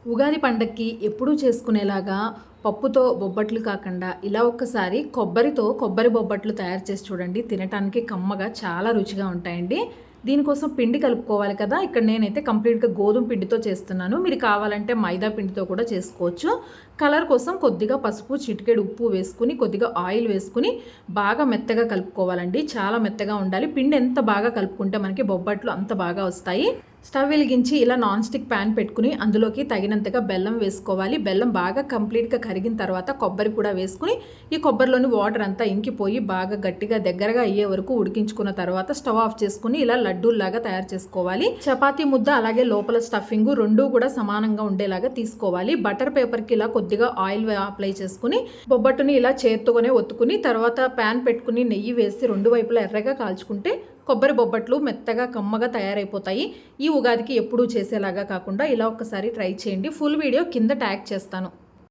ఉగాది పండక్కి ఎప్పుడూ చేసుకునేలాగా పప్పుతో బొబ్బట్లు కాకుండా ఇలా ఒక్కసారి కొబ్బరి బొబ్బట్లు తయారు చేసి చూడండి. తినటానికి కమ్మగా చాలా రుచిగా ఉంటాయండి. దీనికోసం పిండి కలుపుకోవాలి కదా. ఇక్కడ నేనైతే కంప్లీట్గా గోధుమ పిండితో చేస్తున్నాను. మీరు కావాలంటే మైదా పిండితో కూడా చేసుకోవచ్చు. కలర్ కోసం కొద్దిగా పసుపు, చిటికెడు ఉప్పు వేసుకుని కొద్దిగా ఆయిల్ వేసుకుని బాగా మెత్తగా కలుపుకోవాలండి. చాలా మెత్తగా ఉండాలి. పిండి ఎంత బాగా కలుపుకుంటే మనకి బొబ్బట్లు అంత బాగా వస్తాయి. స్టవ్ వెలిగించి ఇలా నాన్ స్టిక్ ప్యాన్ పెట్టుకుని అందులోకి తగినంతగా బెల్లం వేసుకోవాలి. బెల్లం బాగా కంప్లీట్గా కరిగిన తర్వాత కొబ్బరి కూడా వేసుకుని ఈ కొబ్బరిలోని వాటర్ అంతా ఇంకిపోయి బాగా గట్టిగా దగ్గరగా అయ్యే వరకు ఉడికించుకున్న తర్వాత స్టవ్ ఆఫ్ చేసుకుని ఇలా లడ్డూల్లాగా తయారు చేసుకోవాలి. చపాతీ ముద్ద అలాగే లోపల స్టఫింగ్ రెండూ కూడా సమానంగా ఉండేలాగా తీసుకోవాలి. బటర్ పేపర్కి ఇలా కొద్దిగా ఆయిల్ అప్లై చేసుకుని బొబ్బట్టుని ఇలా చేత్తోనే ఒత్తుకుని తర్వాత ప్యాన్ పెట్టుకుని నెయ్యి వేసి రెండు వైపులా ఎర్రగా కాల్చుకుంటే కొబ్బరి బొబ్బట్లు మెత్తగా కమ్మగా తయారైపోతాయి. ఈ ఉగాదికి ఎప్పుడూ చేసేలాగా కాకుండా ఇలా ఒక్కసారి ట్రై చేయండి. ఫుల్ వీడియో కింద ట్యాగ్ చేస్తాను.